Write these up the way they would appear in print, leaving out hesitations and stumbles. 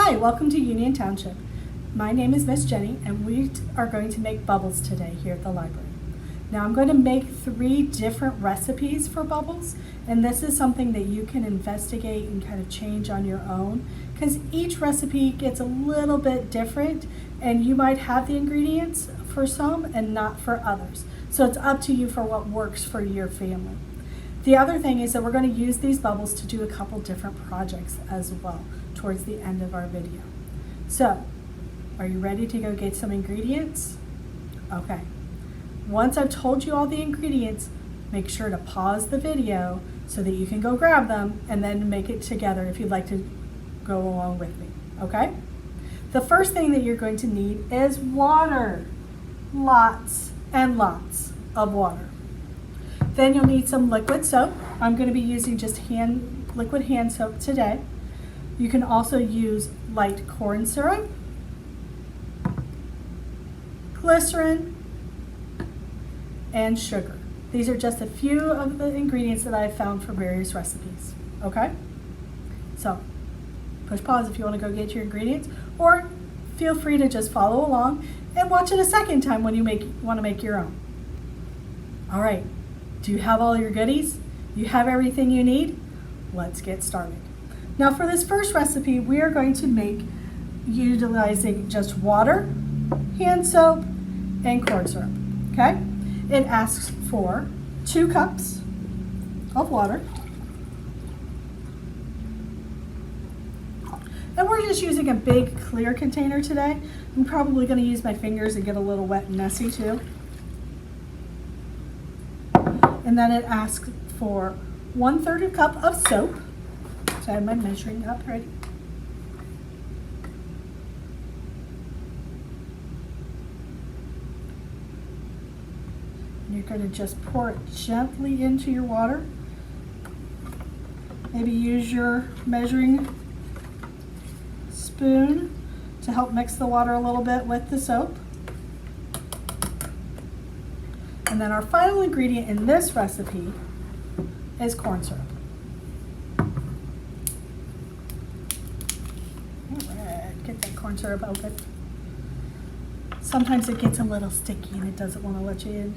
Hi, welcome to Union Township. My name is Miss Jenni, and we are going to make bubbles today here at the library. Now I'm going to make 3 different recipes for bubbles, and this is something that you can investigate and kind of change on your own, because each recipe gets a little bit different, and you might have the ingredients for some and not for others. So it's up to you for what works for your family. The other thing is that we're going to use these bubbles to do a couple different projects as well towards the end of our video. So, are you ready to go get some ingredients? Okay. Once I've told you all the ingredients, make sure to pause the video so that you can go grab them and then make it together if you'd like to go along with me, okay? The first thing that you're going to need is water. Lots and lots of water. Then you'll need some liquid soap. I'm going to be using just liquid hand soap today. You can also use light corn syrup, glycerin, and sugar. These are just a few of the ingredients that I've found for various recipes, okay? So, push pause if you want to go get your ingredients, or feel free to just follow along and watch it a second time when you want to make your own. All right. Do you have all your goodies? You have everything you need? Let's get started. Now for this first recipe, we are going to make utilizing just water, hand soap, and corn syrup, okay? It asks for 2 cups of water. And we're just using a big clear container today. I'm probably going to use my fingers and get a little wet and messy too. And then it asks for 1/3 cup of soap. So I have my measuring cup ready. And you're going to just pour it gently into your water. Maybe use your measuring spoon to help mix the water a little bit with the soap. And then our final ingredient in this recipe is corn syrup. All right, get that corn syrup open. Sometimes it gets a little sticky and it doesn't want to let you in.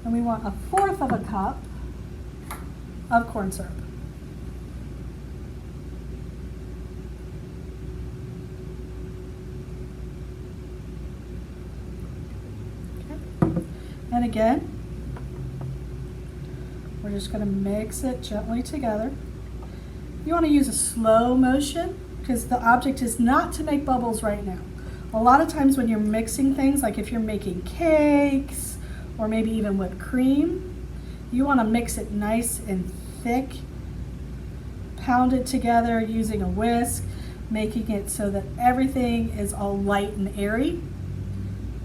And we want 1/4 cup of corn syrup. And again, we're just going to mix it gently together. You want to use a slow motion because the object is not to make bubbles right now. A lot of times when you're mixing things, like if you're making cakes or maybe even whipped cream, you want to mix it nice and thick, pound it together using a whisk, making it so that everything is all light and airy.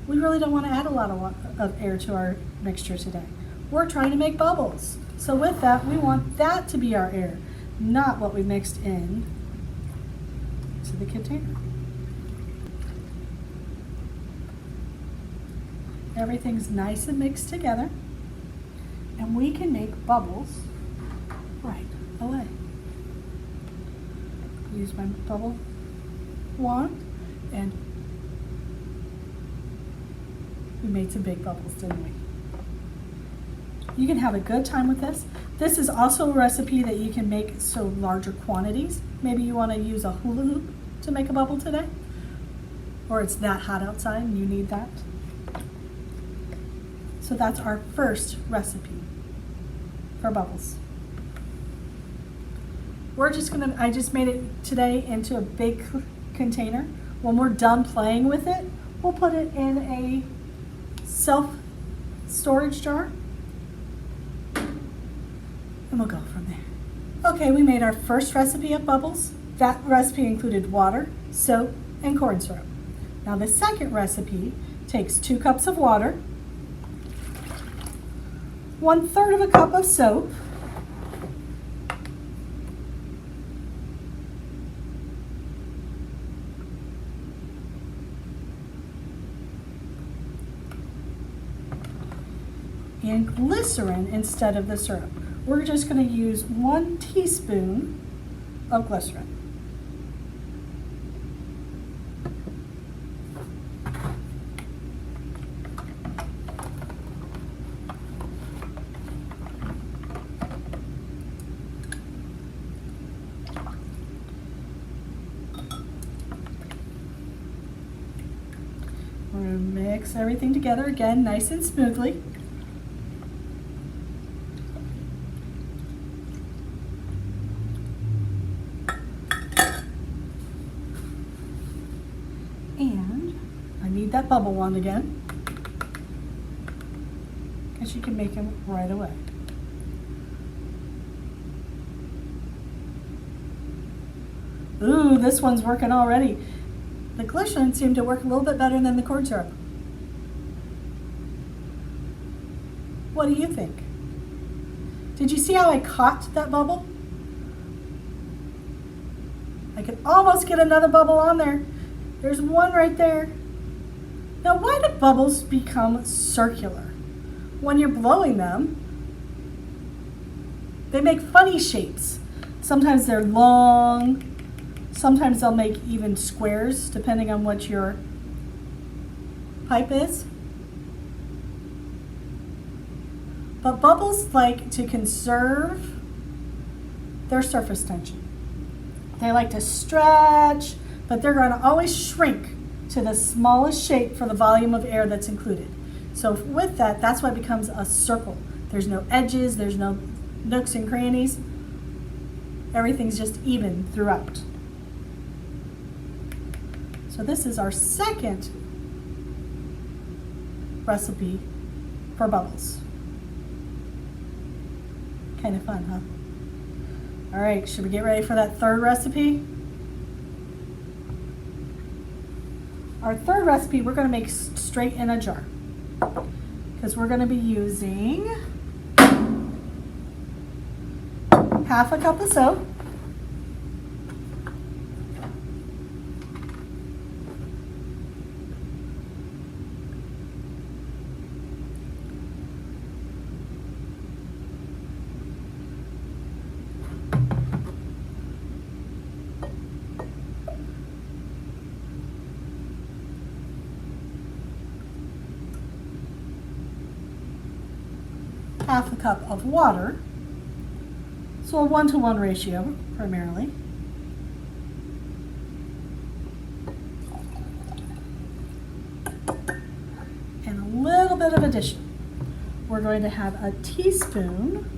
We really don't want to add a lot of air to our mixture today. We're trying to make bubbles. So with that, we want that to be our air, not what we mixed in to the container. Everything's nice and mixed together, and we can make bubbles right away. Use my bubble wand, and we made some big bubbles, didn't we? You can have a good time with this. This is also a recipe that you can make so larger quantities. Maybe you want to use a hula hoop to make a bubble today, or it's that hot outside and you need that. So that's our first recipe for bubbles. I just made it today into a big container. When we're done playing with it, we'll put it in a self-storage jar, and we'll go from there. Okay, we made our first recipe of bubbles. That recipe included water, soap, and corn syrup. Now the second recipe takes 2 cups of water, 1/3 cup of soap, and glycerin instead of the syrup. We're just going to use 1 teaspoon of glycerin. Mix everything together again, nice and smoothly. And I need that bubble wand again, because you can make them right away. Ooh, this one's working already. The glycerin seemed to work a little bit better than the corn syrup. What do you think? Did you see how I caught that bubble? I could almost get another bubble on there. There's one right there. Now, why do bubbles become circular? When you're blowing them, they make funny shapes. Sometimes they're long. Sometimes they'll make even squares, depending on what your pipe is. But bubbles like to conserve their surface tension. They like to stretch, but they're going to always shrink to the smallest shape for the volume of air that's included. So with that, that's why it becomes a circle. There's no edges, there's no nooks and crannies. Everything's just even throughout. So this is our second recipe for bubbles. Kind of fun, huh? All right, should we get ready for that third recipe? Our third recipe we're going to make straight in a jar, because we're going to be using half a cup of soap, half a cup of water, so a 1-to-1 ratio primarily. And a little bit of addition. We're going to have a teaspoon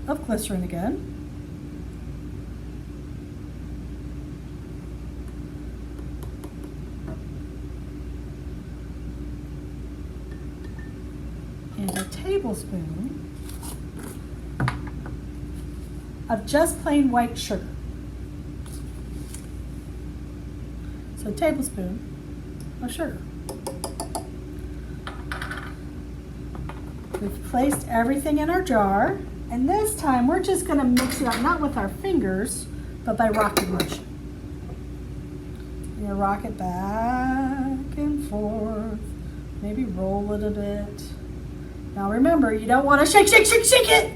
of glycerin again. And a tablespoon of just plain white sugar. So a tablespoon of sugar. We've placed everything in our jar, and this time we're just going to mix it up, not with our fingers, but by rocking motion. You're going to rock it back and forth, maybe roll it a bit. Now remember, you don't want to shake it,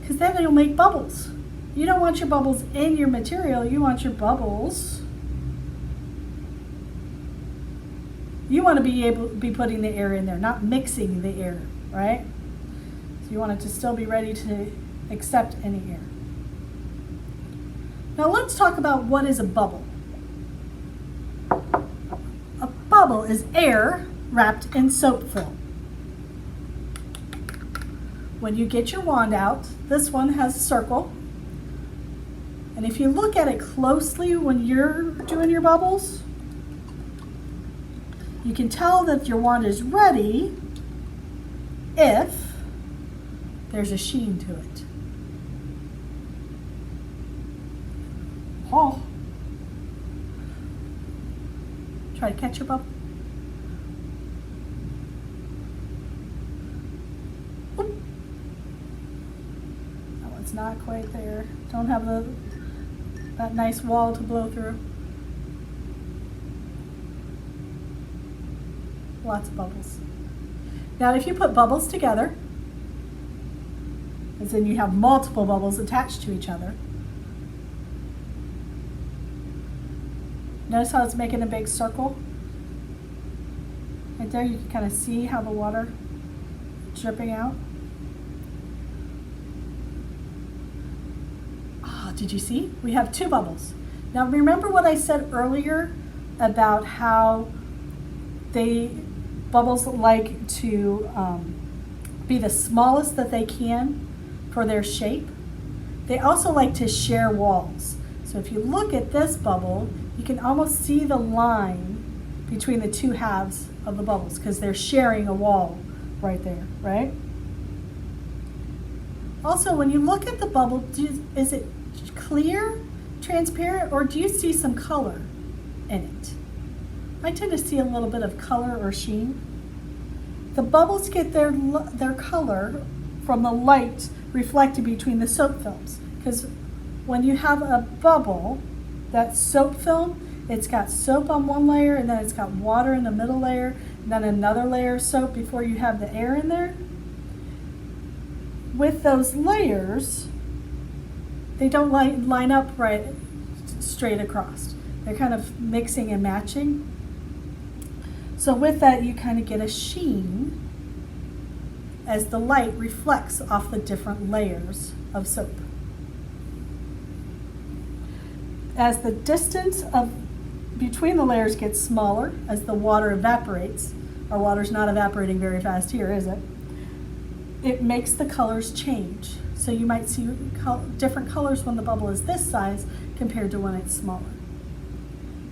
because then it'll make bubbles. You don't want your bubbles in your material, you want your bubbles. You want to be able to be putting the air in there, not mixing the air, right? So you want it to still be ready to accept any air. Now let's talk about what is a bubble. A bubble is air wrapped in soap film. When you get your wand out, this one has a circle. And if you look at it closely when you're doing your bubbles, you can tell that your wand is ready if there's a sheen to it. Oh. Try to catch your bubble. Oop. That one's not quite there. Don't have that nice wall to blow through. Lots of bubbles. Now if you put bubbles together, as in you have multiple bubbles attached to each other, notice how it's making a big circle? Right there you can kind of see how the water is dripping out. Ah, did you see? We have two bubbles. Now remember what I said earlier about how Bubbles like to be the smallest that they can for their shape. They also like to share walls. So if you look at this bubble, you can almost see the line between the two halves of the bubbles because they're sharing a wall right there, right? Also, when you look at the bubble, is it clear, transparent, or do you see some color in it? I tend to see a little bit of color or sheen. The bubbles get their color from the light reflected between the soap films. Because when you have a bubble, that soap film, it's got soap on one layer, and then it's got water in the middle layer, and then another layer of soap before you have the air in there. With those layers, they don't line up right straight across. They're kind of mixing and matching. So with that, you kind of get a sheen as the light reflects off the different layers of soap. As the distance between the layers gets smaller, as the water evaporates, our water's not evaporating very fast here, is it? It makes the colors change. So you might see different colors when the bubble is this size compared to when it's smaller.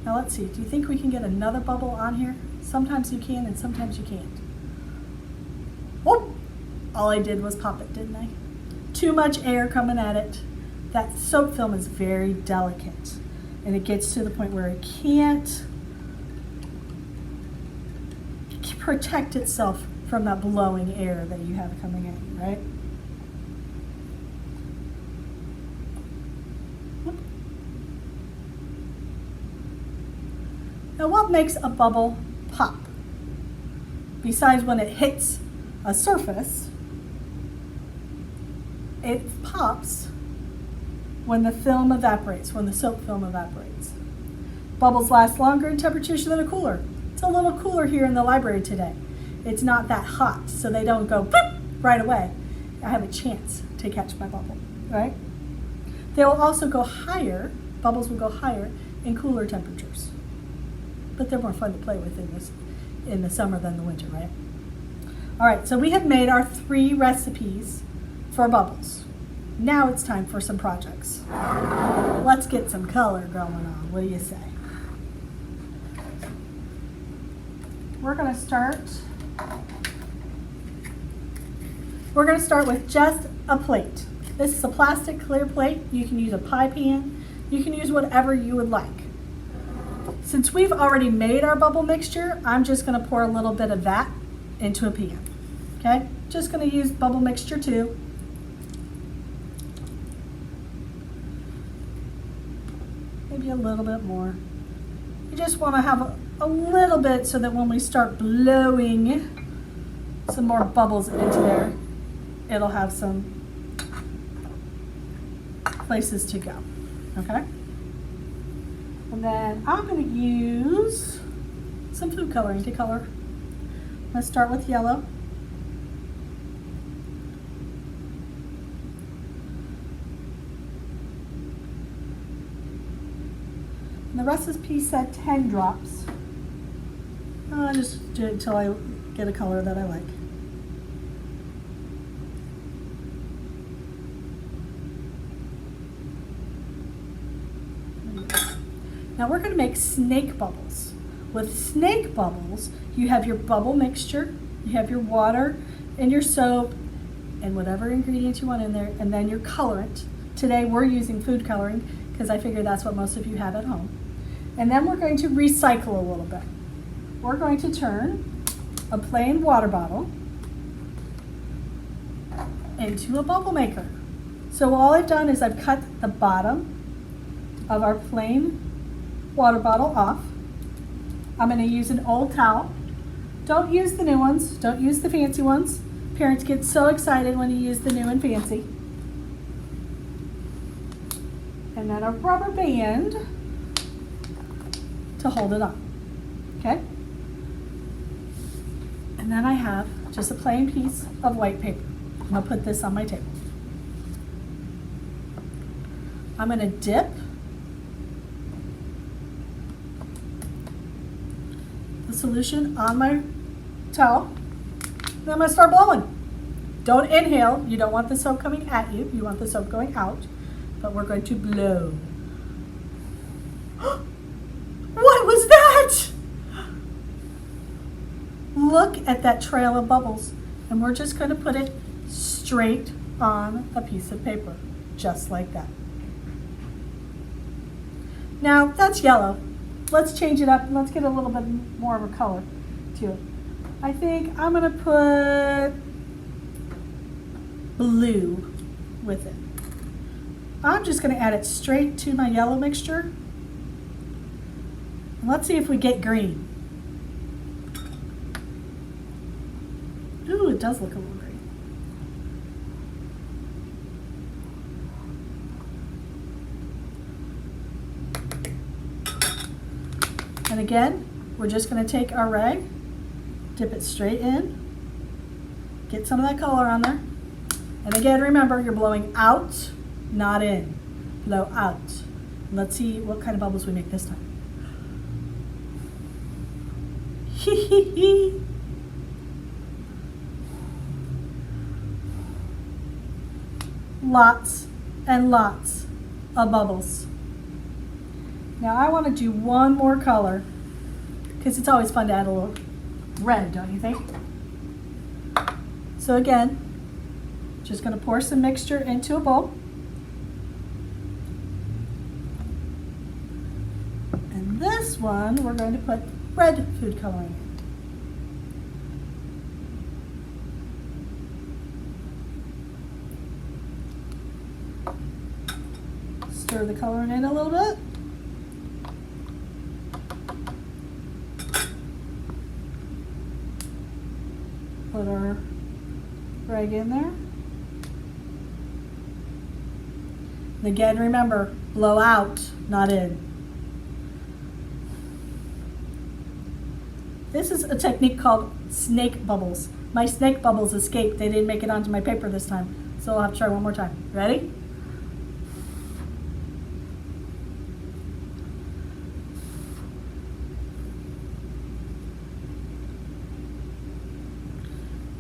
Now let's see, do you think we can get another bubble on here? Sometimes you can and sometimes you can't. Oh, all I did was pop it, didn't I? Too much air coming at it. That soap film is very delicate and it gets to the point where it can't protect itself from that blowing air that you have coming in, right? Now what makes a bubble pop? Besides when it hits a surface, it pops when the film evaporates, when the soap film evaporates. Bubbles last longer in temperatures that are cooler. It's a little cooler here in the library today. It's not that hot, so they don't go boop right away. I have a chance to catch my bubble, right? They will also go higher, bubbles will go higher in cooler temperatures. But they're more fun to play with in the summer than the winter, right? All right, so we have made our 3 recipes for bubbles. Now it's time for some projects. Let's get some color going on. What do you say? We're going to start with just a plate. This is a plastic clear plate. You can use a pie pan. You can use whatever you would like. Since we've already made our bubble mixture, I'm just going to pour a little bit of that into a pan. Okay? Just going to use bubble mixture 2. Maybe a little bit more. You just want to have a little bit so that when we start blowing some more bubbles into there, it'll have some places to go. Okay? And then I'm going to use some food coloring to color. Let's start with yellow. And the recipe said 10 drops. I'll just do it until I get a color that I like. Now we're going to make snake bubbles. With snake bubbles, you have your bubble mixture, you have your water and your soap and whatever ingredients you want in there, and then your colorant. Today we're using food coloring because I figure that's what most of you have at home. And then we're going to recycle a little bit. We're going to turn a plain water bottle into a bubble maker. So all I've done is I've cut the bottom of our plain water bottle off. I'm going to use an old towel. Don't use the new ones. Don't use the fancy ones. Parents get so excited when you use the new and fancy. And then a rubber band to hold it on. Okay? And then I have just a plain piece of white paper. I'm going to put this on my table. I'm going to dip the solution on my towel. Then I'm going to start blowing. Don't inhale. You don't want the soap coming at you. You want the soap going out. But we're going to blow. What was that? Look at that trail of bubbles. And we're just going to put it straight on a piece of paper. Just like that. Now, that's yellow. Let's change it up and let's get a little bit more of a color to it. I think I'm going to put blue with it. I'm just going to add it straight to my yellow mixture. And let's see if we get green. Ooh, it does look a little green. And again, we're just going to take our rag, dip it straight in, get some of that color on there. And again, remember, you're blowing out, not in. Blow out. Let's see what kind of bubbles we make this time. Hee hee hee. Lots and lots of bubbles. Now I want to do one more color because it's always fun to add a little red, don't you think? So again, just going to pour some mixture into a bowl. And this one we're going to put red food coloring in. Stir the coloring in a little bit. Put our rag in there. And again, remember, blow out, not in. This is a technique called snake bubbles. My snake bubbles escaped. They didn't make it onto my paper this time. So I'll have to try one more time. Ready?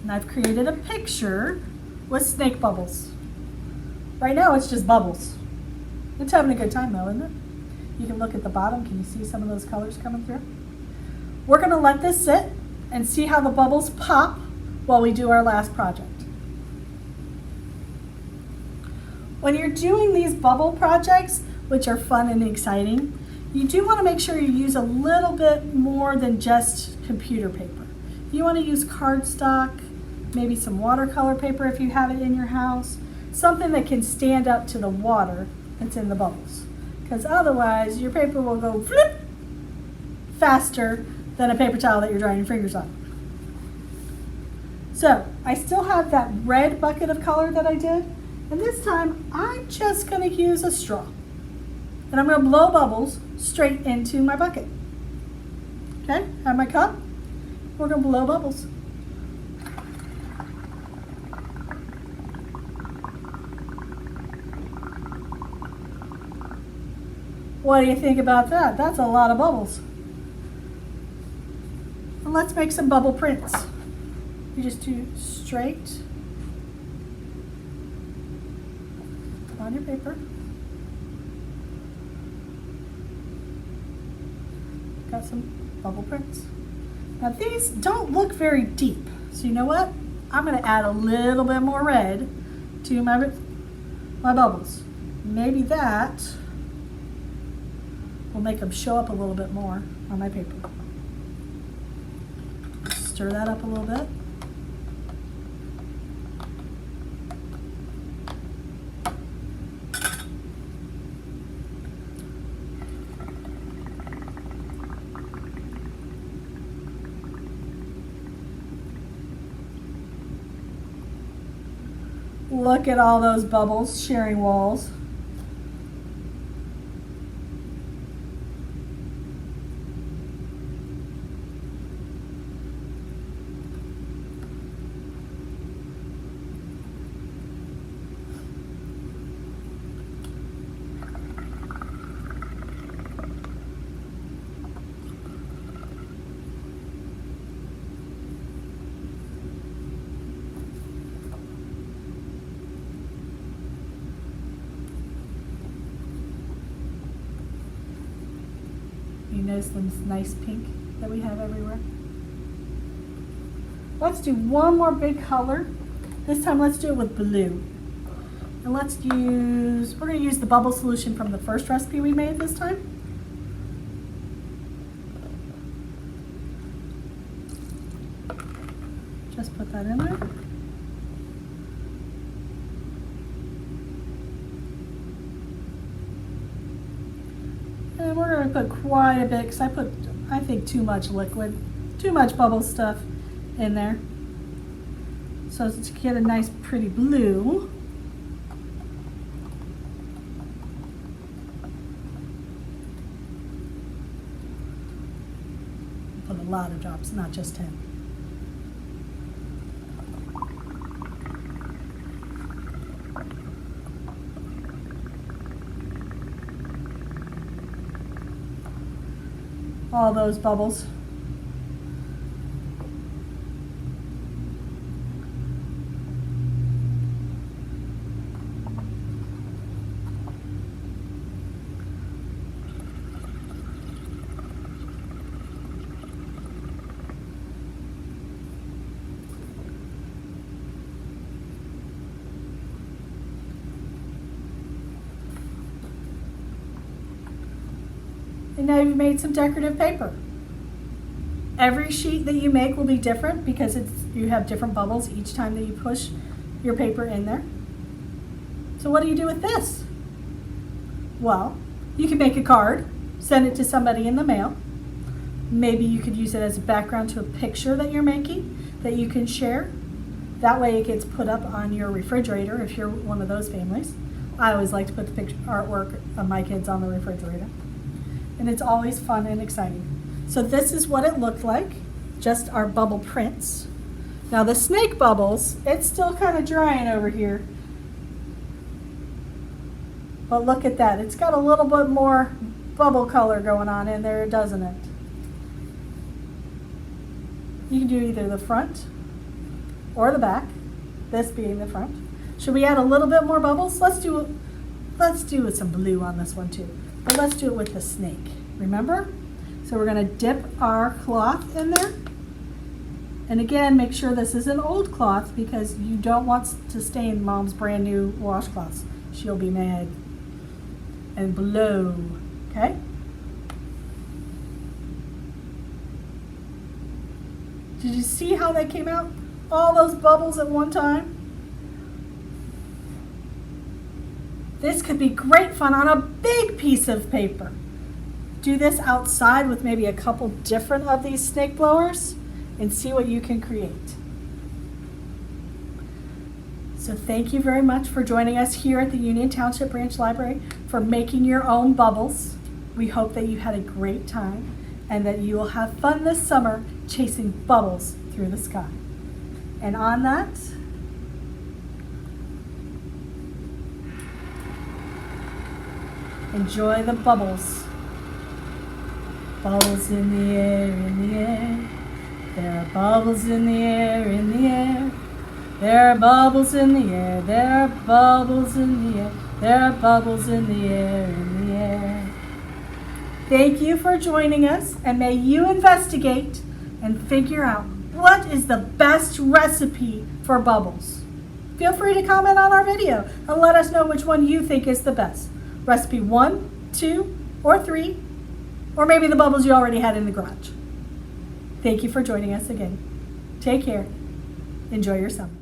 And I've created a picture with snake bubbles. Right now it's just bubbles. It's having a good time though, isn't it? You can look at the bottom. Can you see some of those colors coming through? We're going to let this sit and see how the bubbles pop while we do our last project. When you're doing these bubble projects, which are fun and exciting, you do want to make sure you use a little bit more than just computer paper. You want to use cardstock, maybe some watercolor paper if you have it in your house, something that can stand up to the water that's in the bubbles. Because otherwise your paper will go flip faster than a paper towel that you're drying your fingers on. So I still have that red bucket of color that I did, and this time I'm just going to use a straw. And I'm going to blow bubbles straight into my bucket. Okay, have my cup. We're going to blow bubbles. What do you think about that? That's a lot of bubbles. And let's make some bubble prints. You just do straight on your paper. Got some bubble prints. Now these don't look very deep, so you know what? I'm going to add a little bit more red to my bubbles. Maybe that will make them show up a little bit more on my paper. Stir that up a little bit. Look at all those bubbles sharing walls. You notice this nice pink that we have everywhere? Let's do one more big color. This time let's do it with blue. And we're going to use the bubble solution from the first recipe we made this time. Just put that in there. And we're going to put quite a bit, because I think too much liquid, too much bubble stuff in there. So to get a nice pretty blue, put a lot of drops, not just 10. All those bubbles. And now you've made some decorative paper. Every sheet that you make will be different because you have different bubbles each time that you push your paper in there. So what do you do with this? Well, you can make a card, send it to somebody in the mail. Maybe you could use it as a background to a picture that you're making that you can share. That way it gets put up on your refrigerator if you're one of those families. I always like to put the artwork of my kids on the refrigerator. And it's always fun and exciting. So this is what it looked like, just our bubble prints. Now the snake bubbles, it's still kind of drying over here. But look at that, it's got a little bit more bubble color going on in there, doesn't it? You can do either the front or the back, this being the front. Should we add a little bit more bubbles? Let's do with some blue on this one too. But let's do it with the snake, remember? So we're gonna dip our cloth in there. And again, make sure this is an old cloth because you don't want to stain Mom's brand new washcloths. She'll be mad. And blow, okay? Did you see how that came out? All those bubbles at one time? This could be great fun on a big piece of paper. Do this outside with maybe a couple different of these snake blowers and see what you can create. So thank you very much for joining us here at the Union Township Branch Library for making your own bubbles. We hope that you had a great time and that you will have fun this summer chasing bubbles through the sky. And on that, enjoy the bubbles. Bubbles in the air, in the air. There are bubbles in the air, in the air. There are bubbles in the air, there are bubbles in the air. There are bubbles in the air, in the air. Thank you for joining us, and may you investigate and figure out what is the best recipe for bubbles. Feel free to comment on our video and let us know which one you think is the best. Recipe 1, 2, or 3, or maybe the bubbles you already had in the garage. Thank you for joining us again. Take care. Enjoy your summer.